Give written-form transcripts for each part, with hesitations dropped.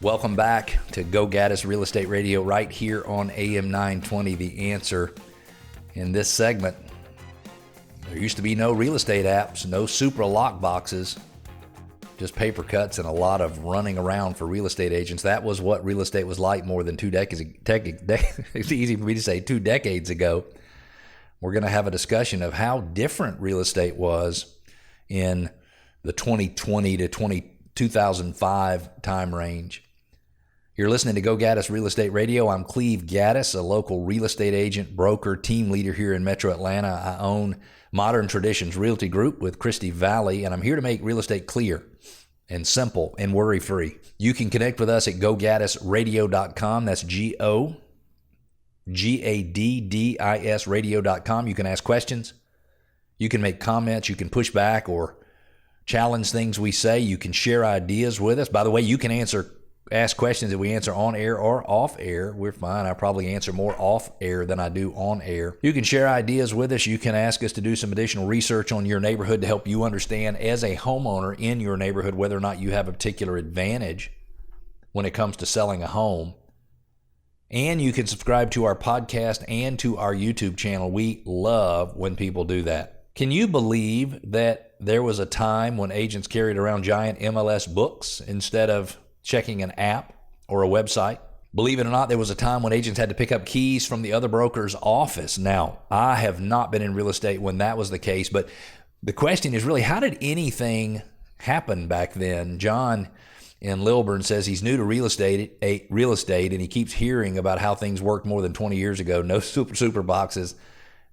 Welcome back to Go Gaddis Real Estate Radio right here on AM 920, The Answer. In this segment, there used to be no real estate apps, no Supra lock boxes, just paper cuts and a lot of running around for real estate agents. That was what real estate was like more than 2 decades ago. It's easy for me to say 2 decades ago. We're going to have a discussion of how different real estate was in the 2020 to 2005 time range. You're listening to Go Gaddis Real Estate Radio. I'm Cleve Gaddis, a local real estate agent, broker, team leader here in Metro Atlanta. I own Modern Traditions Realty Group with Christy Valley, and I'm here to make real estate clear and simple and worry-free. You can connect with us at gogaddisradio.com. That's GOGADDIS radio.com. You can ask questions. You can make comments. You can push back or challenge things we say. You can share ideas with us. By the way, you can ask questions that we answer on air or off air. We're fine. I probably answer more off air than I do on air. You can share ideas with us. You can ask us to do some additional research on your neighborhood to help you understand as a homeowner in your neighborhood whether or not you have a particular advantage when it comes to selling a home. And you can subscribe to our podcast and to our YouTube channel. We love when people do that. Can you believe that there was a time when agents carried around giant MLS books instead of checking an app or a website? Believe it or not, there was a time when agents had to pick up keys from the other broker's office. Now, I have not been in real estate when that was the case, but the question is really, how did anything happen back then? John in Lilburn says he's new to real estate, and he keeps hearing about how things worked more than 20 years ago. No super boxes,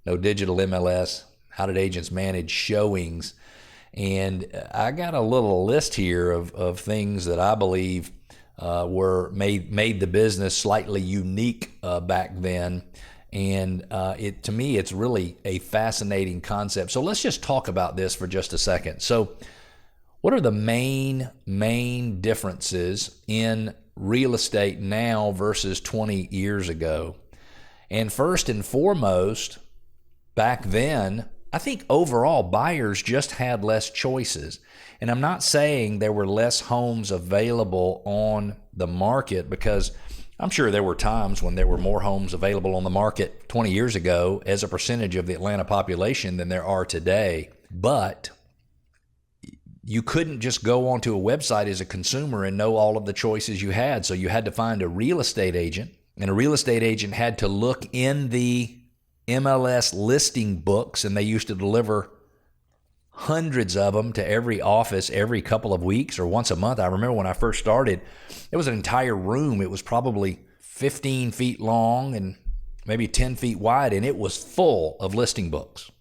no digital MLS. How did agents manage showings? And I got a little list here of things that I believe were made the business slightly unique back then. And to me, it's really a fascinating concept. So let's just talk about this for just a second. So what are the main differences in real estate now versus 20 years ago? And first and foremost, back then, I think overall buyers just had less choices. And I'm not saying there were less homes available on the market, because I'm sure there were times when there were more homes available on the market 20 years ago as a percentage of the Atlanta population than there are today. But you couldn't just go onto a website as a consumer and know all of the choices you had. So you had to find a real estate agent, and a real estate agent had to look in the MLS listing books, and they used to deliver hundreds of them to every office every couple of weeks or once a month. I remember when I first started, it was an entire room. It was probably 15 feet long and maybe 10 feet wide, and it was full of listing books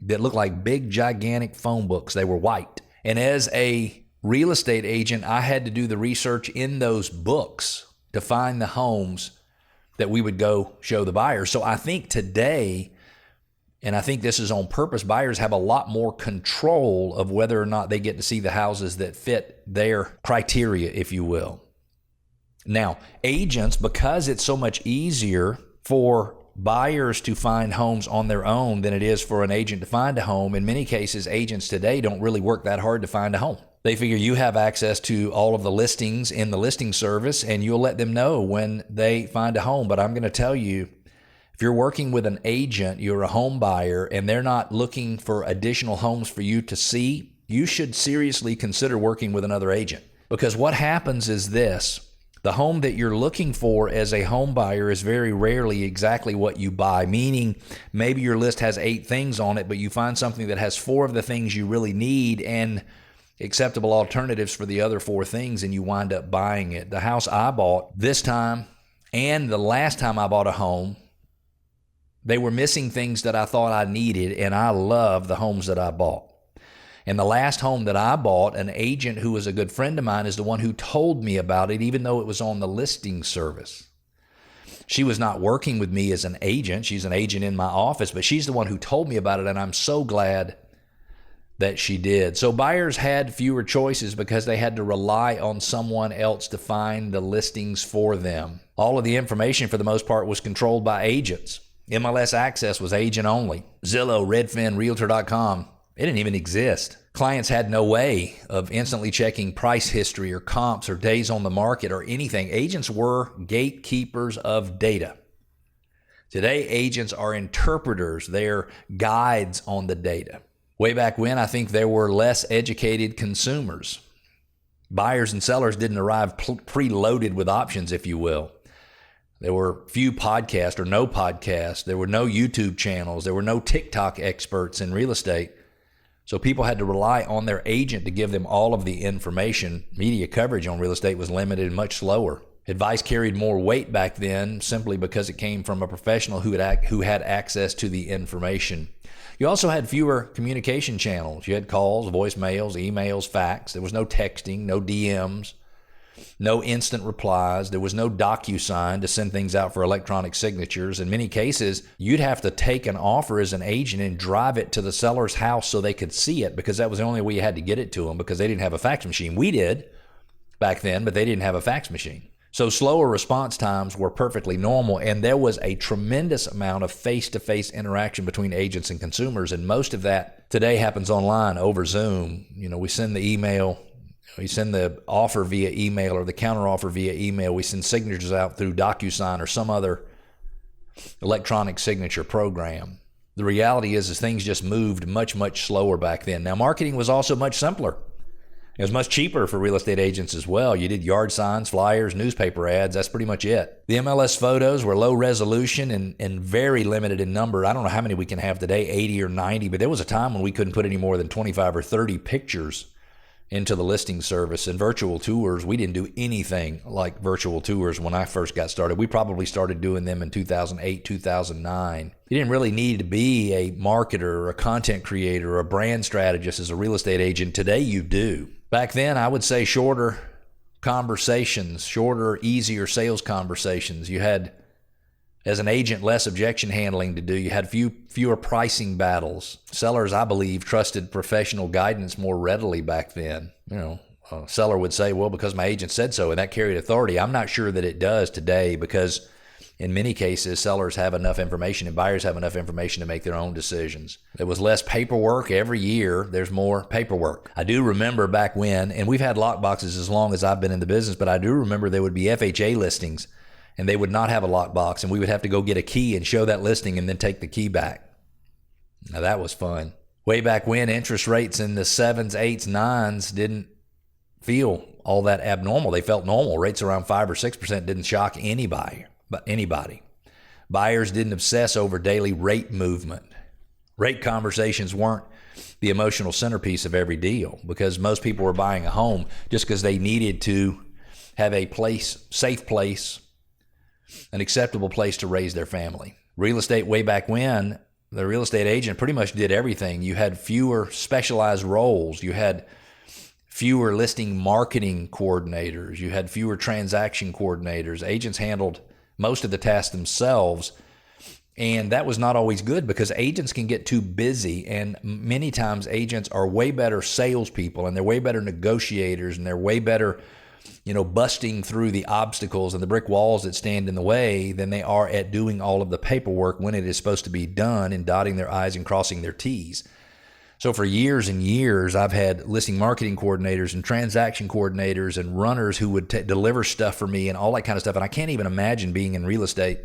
that looked like big, gigantic phone books. They were white. And as a real estate agent, I had to do the research in those books to find the homes that we would go show the buyers. So I think today, and I think this is on purpose, buyers have a lot more control of whether or not they get to see the houses that fit their criteria, if you will. Now, agents, because it's so much easier for buyers to find homes on their own than it is for an agent to find a home, in many cases, agents today don't really work that hard to find a home. They figure you have access to all of the listings in the listing service, and you'll let them know when they find a home. But I'm going to tell you, if you're working with an agent, you're a home buyer, and they're not looking for additional homes for you to see, you should seriously consider working with another agent. Because what happens is this: the home that you're looking for as a home buyer is very rarely exactly what you buy, meaning maybe your list has 8 things on it, but you find something that has 4 of the things you really need and acceptable alternatives for the other 4 things, and you wind up buying it. The house I bought this time and the last time I bought a home, they were missing things that I thought I needed, and I love the homes that I bought. And the last home that I bought, an agent who was a good friend of mine is the one who told me about it, even though it was on the listing service. She was not working with me as an agent. She's an agent in my office, but she's the one who told me about it, and I'm so glad that she did. So buyers had fewer choices because they had to rely on someone else to find the listings for them. All of the information, for the most part, was controlled by agents. MLS access was agent only. Zillow, Redfin, Realtor.com, it didn't even exist. Clients had no way of instantly checking price history or comps or days on the market or anything. Agents were gatekeepers of data. Today, agents are interpreters. They're guides on the data. Way back when, I think there were less educated consumers. Buyers and sellers didn't arrive preloaded with options, if you will. There were few podcasts or no podcasts. There were no YouTube channels. There were no TikTok experts in real estate. So people had to rely on their agent to give them all of the information. Media coverage on real estate was limited and much slower. Advice carried more weight back then simply because it came from a professional who had access to the information. You also had fewer communication channels. You had calls, voicemails, emails, fax. There was no texting, no DMs, no instant replies. There was no DocuSign to send things out for electronic signatures. In many cases, you'd have to take an offer as an agent and drive it to the seller's house so they could see it, because that was the only way you had to get it to them, because they didn't have a fax machine. We did back then, but they didn't have a fax machine. So slower response times were perfectly normal, and there was a tremendous amount of face-to-face interaction between agents and consumers, and most of that today happens online over Zoom. We send the email, we send the offer via email or the counteroffer via email. We send signatures out through DocuSign or some other electronic signature program. The reality is things just moved much, much slower back then. Now, marketing was also much simpler. It was much cheaper for real estate agents as well. You did yard signs, flyers, newspaper ads. That's pretty much it. The MLS photos were low resolution and very limited in number. I don't know how many we can have today, 80 or 90, but there was a time when we couldn't put any more than 25 or 30 pictures into the listing service. And virtual tours, we didn't do anything like virtual tours when I first got started. We probably started doing them in 2008, 2009. You didn't really need to be a marketer or a content creator or a brand strategist as a real estate agent. Today you do. Back then, I would say shorter conversations, shorter, easier sales conversations. You had, as an agent, less objection handling to do. You had fewer pricing battles. Sellers, I believe, trusted professional guidance more readily back then. A seller would say, well, because my agent said so, and that carried authority. I'm not sure that it does today, because in many cases, sellers have enough information and buyers have enough information to make their own decisions. There was less paperwork. Every year, there's more paperwork. I do remember back when, and we've had lockboxes as long as I've been in the business, but I do remember there would be FHA listings, and they would not have a lockbox, and we would have to go get a key and show that listing and then take the key back. Now, that was fun. Way back when, interest rates in the 7s, 8s, 9s didn't feel all that abnormal. They felt normal. Rates around 5 or 6% didn't shock anybody. Buyers didn't obsess over daily rate movement. Rate conversations weren't the emotional centerpiece of every deal, because most people were buying a home just because they needed to have a place, safe place, an acceptable place to raise their family. Real estate way back when, the real estate agent pretty much did everything. You had fewer specialized roles. You had fewer listing marketing coordinators. You had fewer transaction coordinators. Agents handled most of the tasks themselves, and that was not always good, because agents can get too busy, and many times agents are way better salespeople, and they're way better negotiators, and they're way better, busting through the obstacles and the brick walls that stand in the way than they are at doing all of the paperwork when it is supposed to be done, and dotting their I's and crossing their T's. So for years and years, I've had listing marketing coordinators and transaction coordinators and runners who would deliver stuff for me and all that kind of stuff. And I can't even imagine being in real estate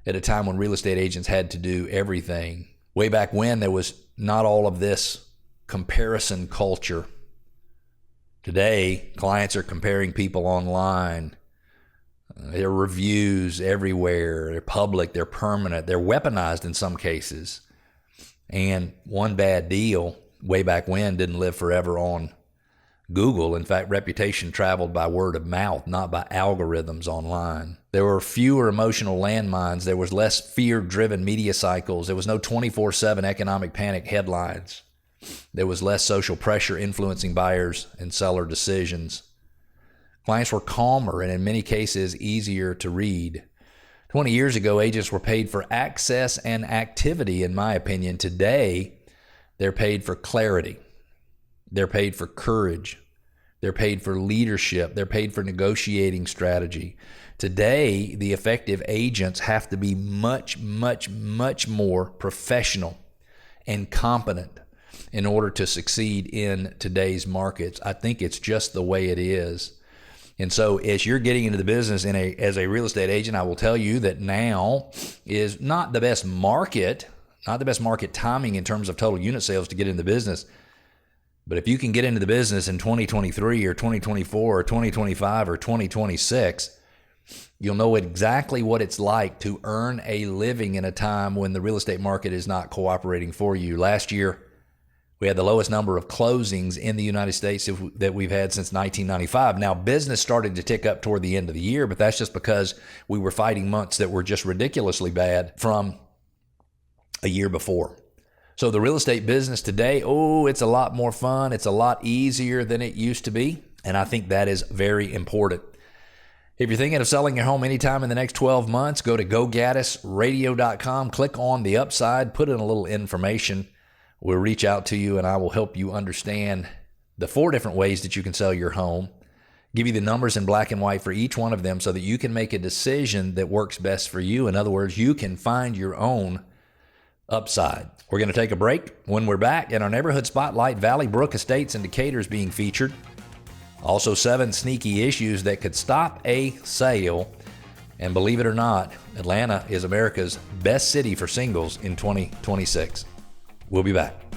at a time when real estate agents had to do everything. Way back when, there was not all of this comparison culture. Today, clients are comparing people online. There are reviews everywhere. They're public. They're permanent. They're weaponized in some cases. And one bad deal way back when didn't live forever on Google. In fact, reputation traveled by word of mouth, not by algorithms online. There were fewer emotional landmines. There was less fear-driven media cycles. There was no 24/7 economic panic headlines. There was less social pressure influencing buyers and seller decisions. Clients were calmer and in many cases easier to read. 20 years ago, agents were paid for access and activity, in my opinion. Today, they're paid for clarity. They're paid for courage. They're paid for leadership. They're paid for negotiating strategy. Today, the effective agents have to be much, much, much more professional and competent in order to succeed in today's markets. I think it's just the way it is. And so as you're getting into the business as a real estate agent, I will tell you that now is not the best market timing in terms of total unit sales to get in the business. But if you can get into the business in 2023 or 2024 or 2025 or 2026, you'll know exactly what it's like to earn a living in a time when the real estate market is not cooperating for you. Last year, we had the lowest number of closings in the United States that we've had since 1995. Now, business started to tick up toward the end of the year, but that's just because we were fighting months that were just ridiculously bad from a year before. So the real estate business today, it's a lot more fun. It's a lot easier than it used to be. And I think that is very important. If you're thinking of selling your home anytime in the next 12 months, go to gogaddisradio.com, click on the upside, put in a little information. We'll reach out to you and I will help you understand the 4 different ways that you can sell your home, give you the numbers in black and white for each one of them so that you can make a decision that works best for you. In other words, you can find your own upside. We're going to take a break. When we're back, in our neighborhood spotlight, Valley Brook Estates in Decatur is being featured. Also, 7 sneaky issues that could stop a sale. And believe it or not, Atlanta is America's best city for singles in 2026. We'll be back.